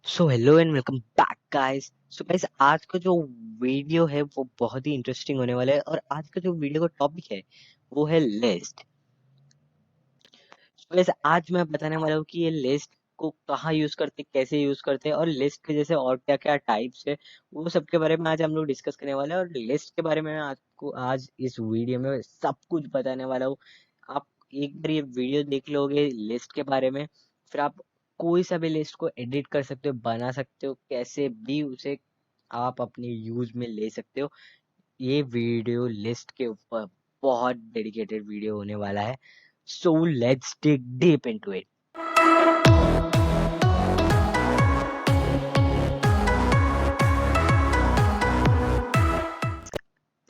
So hello and welcome back guys. So guys, आज का जो वीडियो है वो बहुत ही इंटरेस्टिंग होने वाला है और आज का जो वीडियो का टॉपिक है वो है लिस्ट। सो गाइस, आज मैं बताने वाला हूँ कि ये लिस्ट को कहाँ यूज करते, कैसे यूज करते हैं और लिस्ट के जैसे और क्या क्या टाइप्स है वो सब के बारे में आज हम लोग डिस्कस करने वाले हैं। और लिस्ट के बारे में मैं आपको आज इस वीडियो में सब कुछ बताने वाला हूँ। आप एक बार ये वीडियो देख लोगे लिस्ट के बारे में, फिर आप कोई सा भी लिस्ट को एडिट कर सकते हो, बना सकते हो, कैसे भी उसे आप अपने यूज में ले सकते हो। ये वीडियो लिस्ट के ऊपर बहुत डेडिकेटेड वीडियो होने वाला है। So let's dig deep into it.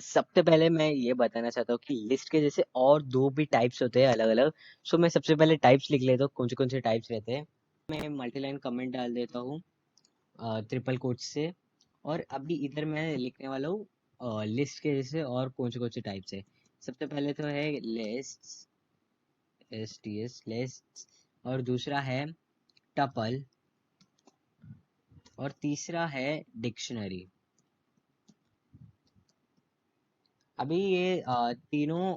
सबसे पहले मैं ये बताना चाहता हूँ कि लिस्ट के जैसे और दो भी टाइप्स होते हैं अलग अलग। सो मैं सबसे पहले टाइप्स लिख लेता हूँ, कौन से टाइप्स रहते हैं। मैं मल्टीलाइन कमेंट डाल देता हूँ ट्रिपल कोट से। और अभी इधर मैं लिखने वाला हूँ लिस्ट के जैसे और कौन से टाइप्स है। सबसे पहले तो है list, S T S list. और दूसरा है टपल। और तीसरा है डिक्शनरी। अभी ये तीनों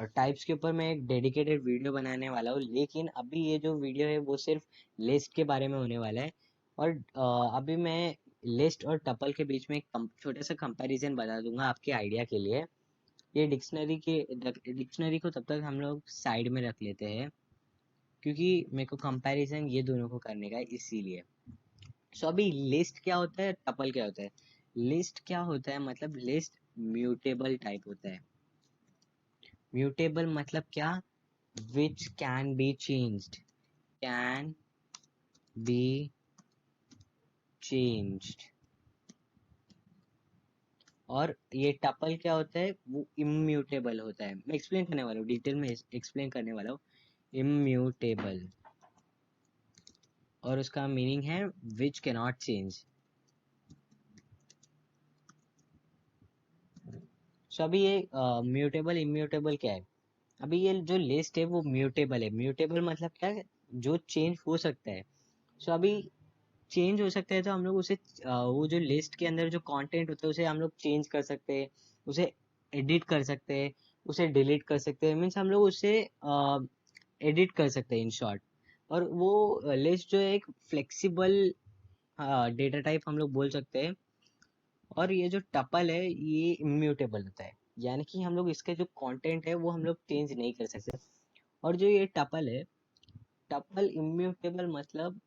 टाइप्स के ऊपर मैं एक डेडिकेटेड वीडियो बनाने वाला हूँ, लेकिन अभी ये जो वीडियो है वो सिर्फ लिस्ट के बारे में होने वाला है। और अभी मैं लिस्ट और टपल के बीच में एक छोटा सा कंपैरिजन बता दूंगा आपके आइडिया के लिए। ये डिक्शनरी को तब तक हम लोग साइड में रख लेते हैं, क्योंकि मेरे को कंपैरिजन ये दोनों को करने का है इसीलिए। सो अभी लिस्ट क्या होता है, टपल क्या होता है। लिस्ट क्या होता है, मतलब लिस्ट म्यूटेबल टाइप होता है। म्यूटेबल मतलब क्या, which can be changed, can be changed. और ये टपल क्या होता है, वो इम्यूटेबल होता है। मैं एक्सप्लेन करने वाला हूँ, डिटेल में एक्सप्लेन करने वाला हूँ। इम्यूटेबल और उसका मीनिंग है विच कैन नॉट चेंज। सो अभी ये म्यूटेबल इम्यूटेबल क्या है। अभी ये जो लिस्ट है वो म्यूटेबल है। म्यूटेबल मतलब क्या है, जो चेंज हो सकता है। सो अभी चेंज हो सकता है तो हम लोग उसे वो जो लिस्ट के अंदर जो कंटेंट होता है उसे हम लोग चेंज कर सकते हैं, उसे एडिट कर सकते हैं, उसे डिलीट कर सकते हैं। मीन्स हम लोग उसे एडिट कर सकते हैं इन शॉर्ट। और वो लिस्ट जो है एक फ्लेक्सिबल डेटा टाइप हम लोग बोल सकते हैं। और ये जो टपल है ये इम्यूटेबल होता है, यानी कि हम लोग इसके जो कंटेंट है वो हम लोग चेंज नहीं कर सकते। और जो ये टपल है, टपल इम्यूटेबल मतलब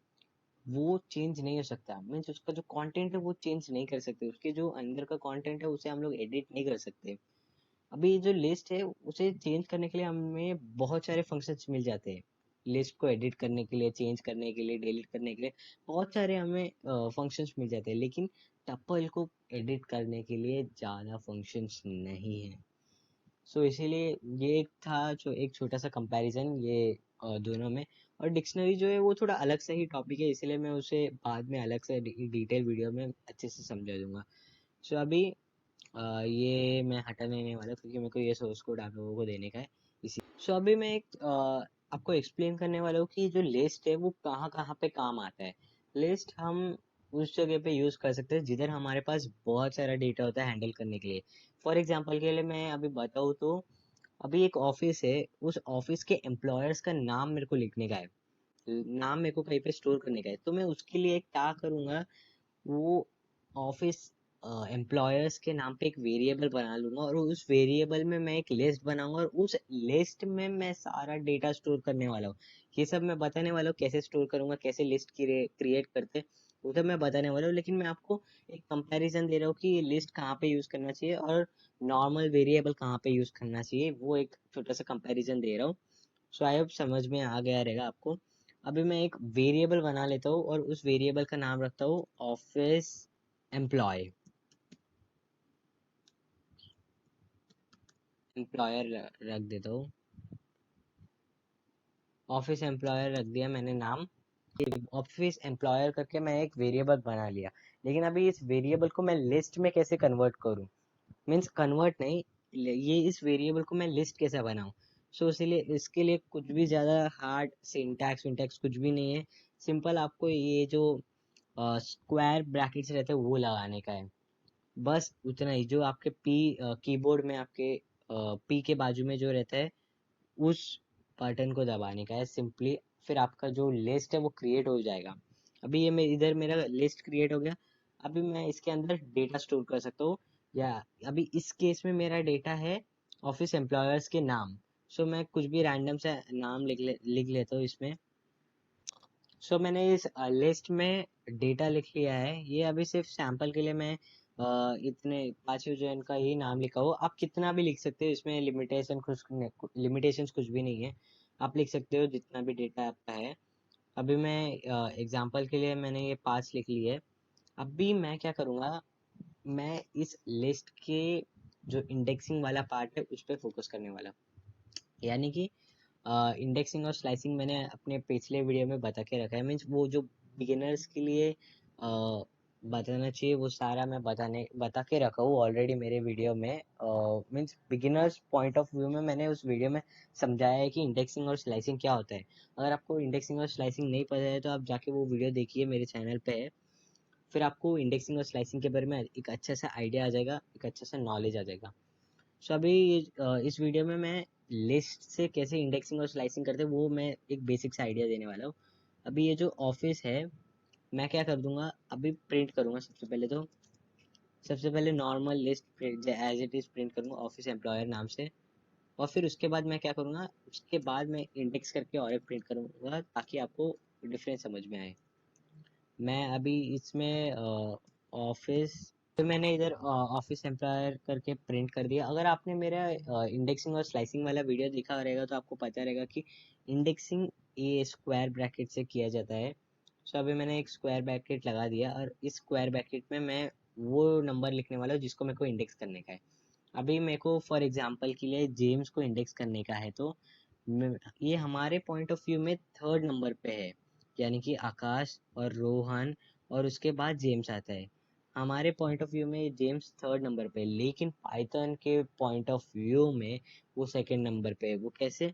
वो चेंज नहीं हो सकता। मीन्स उसका जो कंटेंट है वो चेंज नहीं कर सकते, उसके जो अंदर का कंटेंट है उसे हम लोग एडिट नहीं कर सकते। अभी जो लिस्ट है उसे चेंज करने के लिए हमें बहुत सारे फंक्शंस मिल जाते हैं। लिस्ट को एडिट करने के लिए, चेंज करने के लिए, डिलीट करने के लिए बहुत सारे हमें फंक्शंस मिल जाते हैं, लेकिन टपल को एडिट करने के लिए ज़्यादा फंक्शंस नहीं है। सो इसीलिए ये एक था जो एक छोटा सा कंपैरिजन ये दोनों में। और डिक्शनरी जो है वो थोड़ा अलग से ही टॉपिक है, इसलिए मैं उसे बाद में अलग से डिटेल वीडियो में अच्छे से समझा दूंगा। सो अभी ये मैं हटाने नहीं वाला, क्योंकि मेरे को ये सोर्स कोड आप लोगों को देने का है इसी। सो अभी मैं एक आपको एक्सप्लेन करने वाला हूँ कि जो लिस्ट है वो कहाँ कहाँ पे काम आता है। लिस्ट हम उस जगह पे यूज कर सकते हैं जिधर हमारे पास बहुत सारा डेटा होता है हैंडल करने के लिए। फॉर एग्जाम्पल के लिए मैं अभी बताऊँ तो, अभी एक ऑफिस है, उस ऑफिस के एम्प्लॉयर्स का नाम मेरे को लिखने का है, नाम मेरे को कहीं पे स्टोर करने का है। तो मैं उसके लिए क्या करूँगा, वो ऑफिस एम्प्लॉयर्स के नाम पे एक वेरिएबल बना लूंगा और उस वेरिएबल में मैं एक लिस्ट बनाऊंगा और उस लिस्ट में मैं सारा डेटा स्टोर करने वाला हूँ। ये सब मैं बताने वाला हूँ, कैसे स्टोर करूंगा, कैसे लिस्ट क्रिएट करते हैं, वो सब मैं बताने वाला हूँ। लेकिन मैं आपको एक कंपैरिजन दे रहा हूँ कि ये लिस्ट कहाँ पे यूज करना चाहिए और नॉर्मल वेरिएबल कहाँ पे यूज करना चाहिए, वो एक छोटा सा कंपैरिजन दे रहा हूँ। सो आई होप समझ में आ गया रहेगा आपको। अभी मैं एक वेरिएबल बना लेता हूँ और उस वेरिएबल का नाम रखता हूँ ऑफिस एम्प्लॉय। एम्प्लॉयर रख देता हूँ, ऑफिस एम्प्लॉयर रख दिया मैंने नाम। ऑफिस एम्प्लॉयर करके मैं एक वेरिएबल बना लिया। लेकिन अभी इस वेरिएबल को मैं लिस्ट में कैसे कन्वर्ट करूँ, मीन्स कन्वर्ट नहीं, ये इस वेरिएबल को मैं लिस्ट कैसे बनाऊँ। सो इसीलिए इसके लिए कुछ भी ज़्यादा हार्ड सिंटैक्स विंटैक्स कुछ भी नहीं है। सिंपल आपको ये जो स्क्वायर ब्रैकेट्स रहते हैं वो लगाने का है। बस उतना ही, जो आपके पी कीबोर्ड में आपके पी के बाजू में जो रहता है उस बटन को दबाने का है सिंपली। फिर आपका जो लिस्ट है वो क्रिएट हो जाएगा। अभी ये इधर मेरा लिस्ट क्रिएट हो गया। अभी मैं इसके अंदर डेटा स्टोर कर सकता हूँ, या अभी इस केस में मेरा डेटा है ऑफिस एम्प्लॉयर्स के नाम। सो मैं कुछ भी रैंडम सा नाम लिख लेता हूँ इसमें। सो मैंने इस लिस्ट में डेटा लिख लिया है। ये अभी सिर्फ सैंपल के लिए मैं इतने पांचवें जन का ही नाम लिखा हो। आप कितना भी लिख सकते हो, इसमें लिमिटेशंस कुछ भी नहीं है। आप लिख सकते हो जितना भी डेटा आपका है। अभी मैं एग्जांपल के लिए मैंने ये 5 लिख ली है। अभी मैं क्या करूँगा, मैं इस लिस्ट के जो इंडेक्सिंग वाला पार्ट है उस पर फोकस करने वाला। यानी कि इंडेक्सिंग और स्लाइसिंग मैंने अपने पिछले वीडियो में बता के रखा है। मीन्स वो जो बिगिनर्स के लिए बताना चाहिए वो सारा मैं बता के रखा हूँ ऑलरेडी मेरे वीडियो में। Means beginners point of view में मैंने उस वीडियो में समझाया है कि इंडेक्सिंग और स्लाइसिंग क्या होता है। अगर आपको इंडेक्सिंग और स्लाइसिंग नहीं पता है तो आप जाके वो वीडियो देखिए, मेरे चैनल पे है। फिर आपको इंडेक्सिंग और स्लाइसिंग के बारे में एक अच्छा सा आइडिया आ जाएगा, एक अच्छा सा नॉलेज आ जाएगा। सो अभी इस वीडियो में मैं लिस्ट से कैसे इंडेक्सिंग और स्लाइसिंग करते हैं वो मैं एक बेसिक सा आइडिया देने वाला हूँ। अभी ये जो ऑफिस है, मैं क्या कर दूंगा, अभी प्रिंट करूंगा सबसे पहले normal list as it is print करूंगा ऑफिस एम्प्लॉयर नाम से। और फिर उसके बाद मैं क्या करूंगा, उसके बाद मैं इंडेक्स करके और एक प्रिंट करूंगा ताकि आपको डिफरेंस समझ में आए। मैं अभी इसमें ऑफिस, तो मैंने इधर ऑफिस एम्प्लॉयर करके प्रिंट कर दिया। अगर आपने मेरा इंडेक्सिंग और स्लाइसिंग वाला वीडियो देखा रहेगा तो आपको पता रहेगा कि इंडेक्सिंग ये स्क्वायर ब्रैकेट से किया जाता है। सो अभी मैंने एक स्क्वायर ब्रैकेट लगा दिया और इस स्क्वायर ब्रैकेट में मैं वो नंबर लिखने वाला हूँ जिसको मेरे को इंडेक्स करने का है। अभी मेरे को फॉर एग्जांपल के लिए जेम्स को इंडेक्स करने का है, तो ये हमारे पॉइंट ऑफ व्यू में थर्ड नंबर पे है। यानी कि आकाश और रोहन और उसके बाद जेम्स आता है। हमारे पॉइंट ऑफ व्यू में जेम्स थर्ड नंबर पे है, लेकिन पाइथन के पॉइंट ऑफ व्यू में वो सेकंड नंबर पे है। वो कैसे,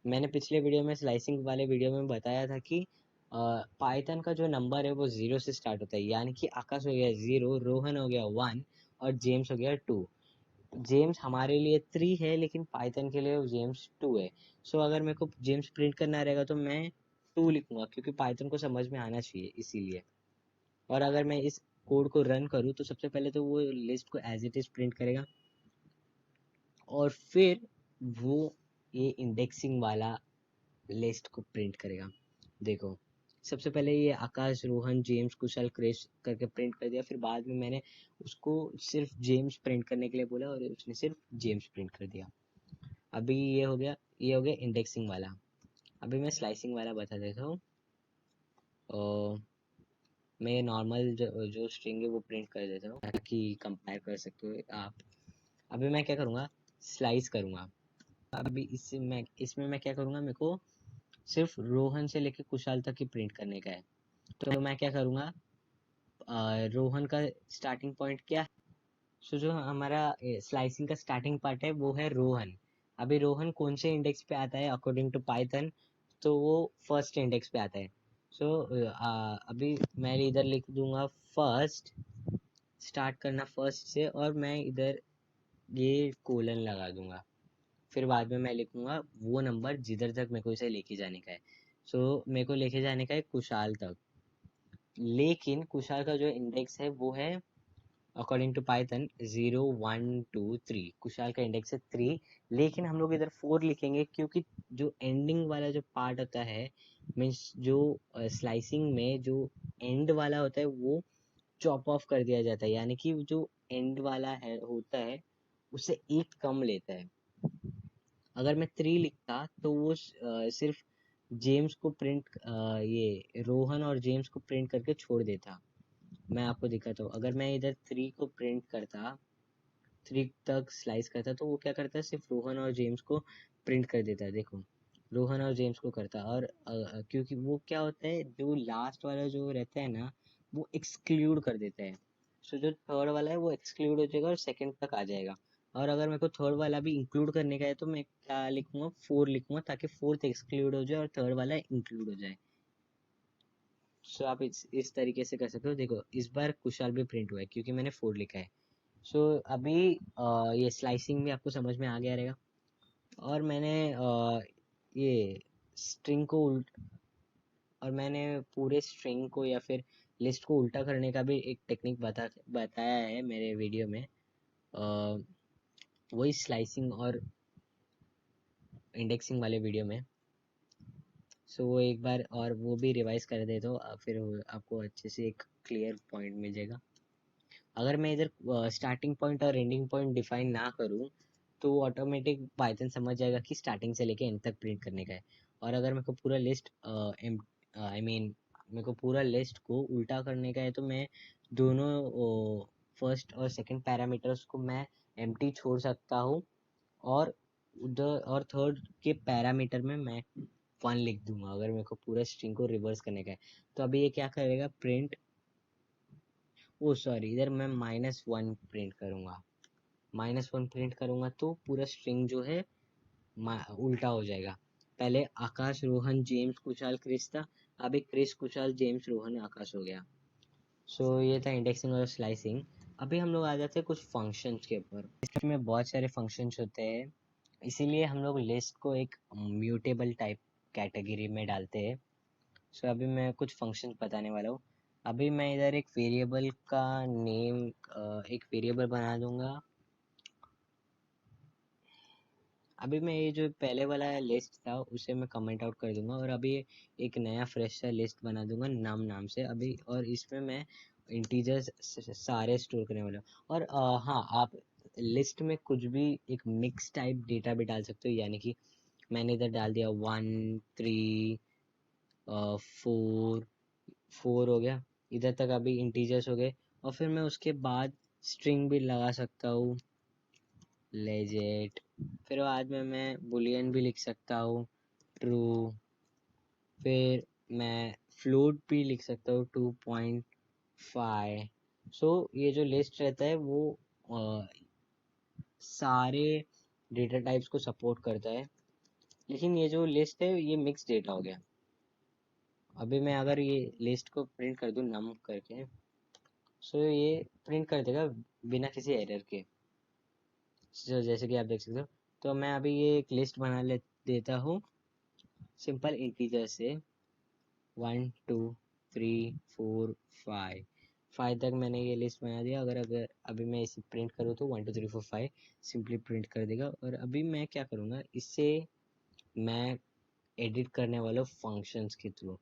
मैंने पिछले वीडियो में स्लाइसिंग वाले वीडियो में बताया था कि पाइथन का जो नंबर है वो 0 से स्टार्ट होता है। यानी कि आकाश हो गया 0, रोहन हो गया 1 और जेम्स हो गया 2। जेम्स हमारे लिए 3 है लेकिन पाइथन के लिए जेम्स 2 है। सो अगर मेरे को जेम्स प्रिंट करना रहेगा तो मैं 2 लिखूंगा, क्योंकि पाइथन को समझ में आना चाहिए इसीलिए। और अगर मैं इस कोड को रन करूँ तो सबसे पहले तो वो लिस्ट को एज इट इज प्रिंट करेगा और फिर वो ये इंडेक्सिंग वाला लिस्ट को प्रिंट करेगा। देखो, सबसे पहले ये आकाश, रोहन, जेम्स, कुशल, क्रिश करके प्रिंट कर दिया। फिर बाद में मैंने उसको सिर्फ जेम्स प्रिंट करने के लिए बोला और उसने सिर्फ जेम्स प्रिंट कर दिया। अभी ये हो गया इंडेक्सिंग वाला। अभी मैं स्लाइसिंग वाला बता देता हूँ। मैं नॉर्मल जो स्ट्रिंग है वो प्रिंट कर देता हूँ ताकि कंपेयर कर सकते हो आप। अभी मैं क्या करूँगा, स्लाइस करूँगा। अभी इसमें मैं क्या करूँगा, मेरे को सिर्फ रोहन से लेके कुशाल तक ही प्रिंट करने का है। तो मैं क्या करूँगा, रोहन का स्टार्टिंग पॉइंट क्या है। सो जो हमारा स्लाइसिंग का स्टार्टिंग पार्ट है वो है रोहन। अभी रोहन कौन से इंडेक्स पे आता है अकॉर्डिंग टू पाइथन, तो वो फर्स्ट इंडेक्स पे आता है। सो अभी मैं इधर लिख दूंगा फर्स्ट, स्टार्ट करना फर्स्ट से, और मैं इधर ये कोलन लगा दूंगा। फिर बाद में मैं लिखूंगा वो नंबर जिधर तक मेरे को इसे लेके जाने का है। सो मेरे को लेके जाने का है कुशाल तक, लेकिन कुशाल का जो इंडेक्स है वो है अकॉर्डिंग टू पाइथन 0 1 2 3। कुशाल का इंडेक्स है 3, लेकिन हम लोग इधर 4 लिखेंगे क्योंकि जो एंडिंग वाला जो पार्ट होता है, मीन्स जो स्लाइसिंग में जो एंड वाला होता है वो चॉप ऑफ कर दिया जाता है। यानी कि जो एंड वाला है होता है उससे एक कम लेता है। अगर मैं 3 लिखता तो वो सिर्फ जेम्स को प्रिंट, ये रोहन और जेम्स को प्रिंट करके छोड़ देता। मैं आपको दिखाता हूँ, अगर मैं इधर 3 को प्रिंट करता, 3 तक स्लाइस करता, तो वो क्या करता है, सिर्फ रोहन और जेम्स को प्रिंट कर देता है। देखो, रोहन और जेम्स को करता। और क्योंकि वो क्या होता है, जो लास्ट वाला जो रहता है ना वो एक्सक्लूड कर देता है। सो जो थर्ड वाला है वो एक्सक्लूड हो जाएगा और सेकंड तक आ जाएगा। और अगर मेरे को थर्ड वाला भी इंक्लूड करने का है तो मैं क्या लिखूंगा, 4 लिखूंगा ताकि फोर्थ एक्सक्लूड हो जाए और थर्ड वाला इंक्लूड हो जाए। सो आप इस तरीके से कर सकते हो। देखो इस बार कुशाल भी प्रिंट हुआ है क्योंकि मैंने 4 लिखा है। सो अभी ये स्लाइसिंग भी आपको समझ में आ गया रहेगा। और मैंने ये स्ट्रिंग को और मैंने पूरे स्ट्रिंग को या फिर लिस्ट को उल्टा करने का भी एक टेक्निक बताया है मेरे वीडियो में। वही स्लाइसिंग और इंडेक्सिंग वाले वीडियो में। सो वो एक बार और वो भी रिवाइज कर दे तो फिर आपको अच्छे से एक क्लियर पॉइंट मिल जाएगा। अगर मैं इधर स्टार्टिंग पॉइंट और एंडिंग पॉइंट डिफाइन ना करूँ तो ऑटोमेटिक पाइथन समझ जाएगा कि स्टार्टिंग से लेके एंड तक प्रिंट करने का है। और अगर मेरे को पूरा लिस्ट आई मीन मेरे को पूरा लिस्ट को उल्टा करने का है तो मैं दोनों फर्स्ट और सेकंड पैरामीटर्स को मैं एम्प्टी छोड़ सकता हूँ। और उधर और थर्ड के पैरामीटर में मैं 1 लिख दूंगा अगर मेरे को पूरा स्ट्रिंग को रिवर्स करने का है। तो अभी ये क्या करेगा, प्रिंट, ओ सॉरी, इधर मैं -1 प्रिंट करूंगा। -1 प्रिंट करूंगा तो पूरा स्ट्रिंग जो है उल्टा हो जाएगा। पहले आकाश रोहन जेम्स कुशाल क्रिस था, अभी क्रिस कुशाल जेम्स रोहन आकाश हो गया। सो ये था इंडेक्सिंग और स्लाइसिंग। अभी हम लोग आ जाते हैं कुछ फंक्शंस के ऊपर। इसमें बहुत सारे फंक्शंस होते हैं, इसीलिए हम लोग लिस्ट को एक म्यूटेबल टाइप कैटेगरी में डालते हैं। सो अभी मैं कुछ फंक्शंस बताने वाला हूँ। अभी मैं इधर एक वेरिएबल का नेम, एक वेरिएबल बना दूंगा। अभी मैं ये जो पहले वाला लिस्ट था उसे मैं कमेंट आउट कर दूंगा और अभी एक नया फ्रेश सा लिस्ट बना दूंगा नम नाम से अभी। और इसमें मैं इंटीजर्स सारे स्टोर करने वाला हूँ। और हाँ, आप लिस्ट में कुछ भी एक मिक्स टाइप डेटा भी डाल सकते हो, यानी कि मैंने इधर डाल दिया 1 3 4 हो गया, इधर तक अभी इंटीजर्स हो गए। और फिर मैं उसके बाद स्ट्रिंग भी लगा सकता हूँ, लेजेट। फिर बाद में मैं बुलियन भी लिख सकता हूँ, ट्रू। फिर मैं फ्लोट भी लिख सकता हूँ, 2.5। सो ये जो लिस्ट रहता है वो अ, सारे डेटा टाइप्स को सपोर्ट करता है। लेकिन ये जो लिस्ट है ये मिक्स डेटा हो गया। अभी मैं अगर ये लिस्ट को प्रिंट कर दूँ नम करके, सो ये प्रिंट कर देगा बिना किसी एरर के। जैसे कि आप देख सकते हो। तो मैं अभी ये एक लिस्ट बना ले देता हूँ सिंपल इंटीजर से, 1 2 3 4 5। 5 तक मैंने ये लिस्ट बना दिया। अगर अगर अभी मैं इसे प्रिंट करूँ तो 1 2 3 4 5 सिंपली प्रिंट कर देगा। और अभी मैं क्या करूँगा, इससे मैं एडिट करने वाला फंक्शंस के थ्रू।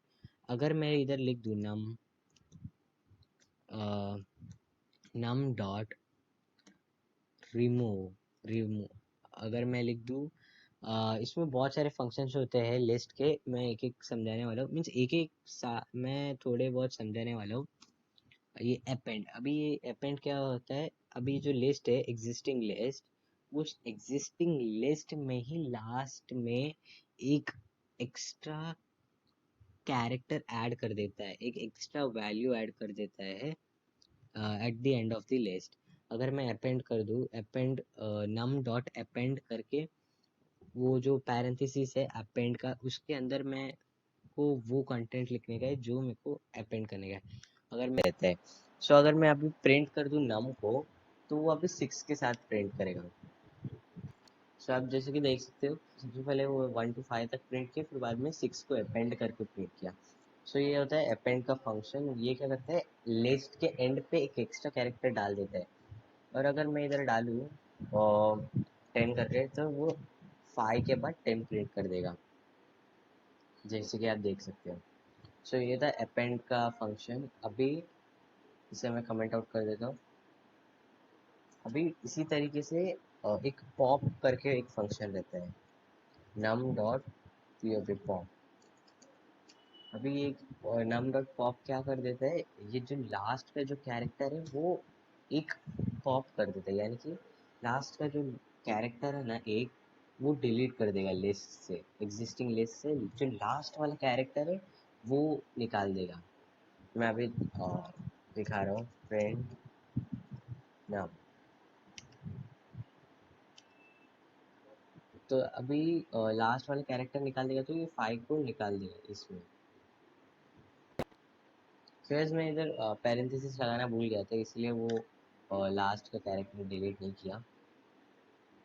अगर मैं इधर लिख दूँ नम डॉट रिमूव, अगर मैं लिख दूँ इसमें बहुत सारे फंक्शंस होते हैं लिस्ट के, मैं एक एक समझाने वाला हूँ, मीन्स एक एक मैं थोड़े बहुत समझाने वाला हूँ। ये अपेंड, अभी ये अपेंड क्या होता है, अभी जो लिस्ट है एग्जिस्टिंग लिस्ट, उस एग्जिस्टिंग लिस्ट में ही लास्ट में एक एक्स्ट्रा कैरेक्टर ऐड कर देता है, एक एक्स्ट्रा वैल्यू ऐड कर देता है at the end of the list. अगर मैं अपेंड कर दूँ, अपेंड नम डॉट अपेंड करके, वो जो पैरेंथेसिस है अपेंड का, उसके अंदर मैं को वो कंटेंट लिखने का है जो मेरे को अपेंड करने का है। अगर मैं रहता है, सो अगर मैं अभी प्रिंट कर दूं नम को तो वो अभी 6 के साथ प्रिंट करेगा। सो आप जैसे कि देख सकते हो, सबसे पहले वो 1 to 5 तक प्रिंट किया, फिर बाद में 6 को अपेंड करके प्रिंट किया। सो ये होता है अपेंड का फंक्शन। ये क्या करता है, लिस्ट के एंड पे एक एक्स्ट्रा कैरेक्टर डाल देता है। और अगर मैं इधर डालूँ और 10 करके, तो वो 5 के बाद 10 प्रिंट कर देगा, जैसे कि आप देख सकते हो। सो ये था अपेंड का फंक्शन। अभी इसे मैं कमेंट आउट कर देता हूँ। अभी इसी तरीके से एक पॉप करके एक फंक्शन रहता है, नम डॉट पॉप। अभी एक नम डॉट पॉप क्या कर देता है, ये जो लास्ट का जो कैरेक्टर है वो एक पॉप कर देता है, यानी कि लास्ट का जो कैरेक्टर है ना एक, वो डिलीट कर देगा लिस्ट से, एग्जिस्टिंग लिस्ट से जो लास्ट वाला कैरेक्टर है वो निकाल देगा। मैं अभी दिखा रहा हूँ, फ्रेंड नाम। तो अभी लास्ट वाला कैरेक्टर निकाल देगा तो ये 5 को निकाल देगा इसमें। फिर मैं इधर पैरेंथेसिस लगाना भूल गया था, इसलिए वो लास्ट का कैरेक्टर डिलीट नहीं किया।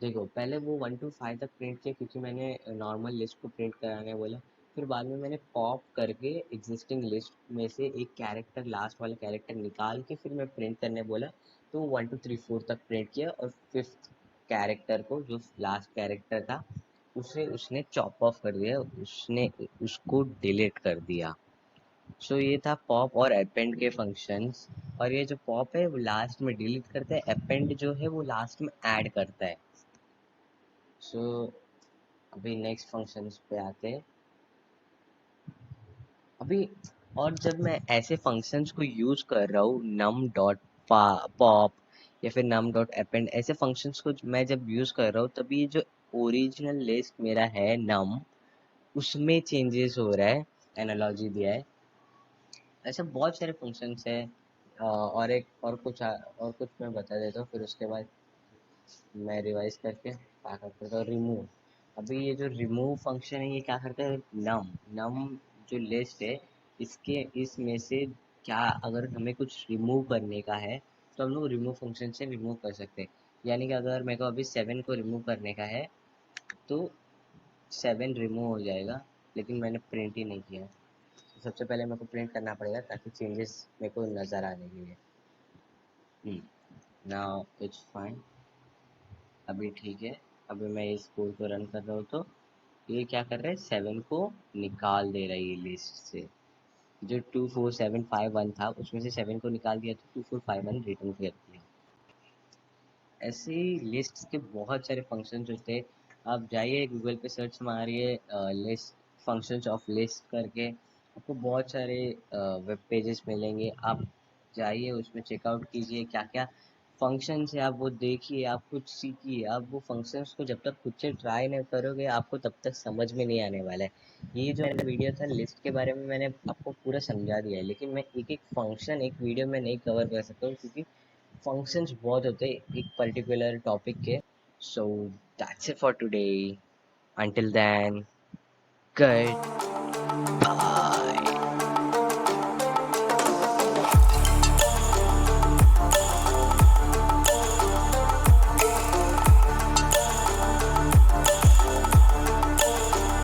देखो पहले वो 1 to 5 तक प्रिंट किया क्योंकि मैंने नॉर्मल लिस्ट को प्रिंट कराने बोला। फिर बाद में मैंने पॉप करके एग्जिस्टिंग लिस्ट में से एक कैरेक्टर, लास्ट वाला कैरेक्टर निकाल के फिर मैं प्रिंट करने बोला, तो 1 2 3 4 तक प्रिंट किया। और फिफ्थ कैरेक्टर को, जो लास्ट कैरेक्टर था, उसे उसने चॉप ऑफ कर दिया, उसने उसको डिलीट कर दिया। सो ये था पॉप और अपेंड के फंक्शंस। और ये जो पॉप है वो लास्ट में डिलीट करता है, अपेंड जो है वो लास्ट में ऐड करता है। सो अभी नेक्स्ट फंक्शंस पे आते हैं। अभी और जब मैं ऐसे फंक्शंस को यूज कर रहा हूँ, नम डॉट पॉप या फिर नम डॉट अपेंड, ऐसे फंक्शंस को मैं जब यूज कर रहा हूँ, तभी ये जो ओरिजिनल लिस्ट मेरा है नम, उसमें चेंजेस हो रहा है। एनालॉजी दिया है। ऐसे बहुत सारे फंक्शंस है। और एक और कुछ मैं बता देता हूँ, फिर उसके बाद मैं रिवाइज करके क्या करता हूँ, रिमूव। अभी ये जो रिमूव फंक्शन है, ये क्या करता है, नम नम जो लिस्ट है, इसके इसमें से क्या, अगर हमें कुछ रिमूव करने का है तो हम लोग रिमूव फंक्शन से रिमूव कर सकते हैं। यानी कि अगर मेरे को अभी 7 को रिमूव करने का है, तो 7 रिमूव हो जाएगा, लेकिन मैंने प्रिंट ही नहीं किया। तो सबसे पहले मेरे को प्रिंट करना पड़ेगा ताकि चेंजेस मेरे को नज़र आने के लिए। Now it's fine. अभी ठीक है। अभी मैं इस कोड को रन कर रहा हूँ, तो ये क्या कर रहा है, 7 को निकाल दे रहा है ये लिस्ट से। जो 24751 था उसमें से 7 को निकाल दिया, तो 2451 रिटर्न कर दिया। ऐसे ही लिस्ट के बहुत सारे फंक्शंस होते हैं। आप जाइए गूगल पे सर्च मारिए लिस्ट, फंक्शंस ऑफ लिस्ट करके, आपको बहुत सारे वेब पेजेस मिलेंगे। आप जाइए उसमें चेकआउट कीजिए क्या क्या फंक्शंस है, आप वो देखिए, आप खुद सीखिए। आप वो फंक्शंस को जब तक खुद से ट्राई नहीं करोगे, आपको तब तक समझ में नहीं आने वाला है। ये जो मेरा वीडियो था लिस्ट के बारे में, मैंने आपको पूरा समझा दिया है, लेकिन मैं एक एक फंक्शन एक वीडियो में नहीं कवर कर सकता हूँ, क्योंकि फंक्शंस बहुत होते हैं एक पर्टिकुलर टॉपिक के। So that's it for today, until then, good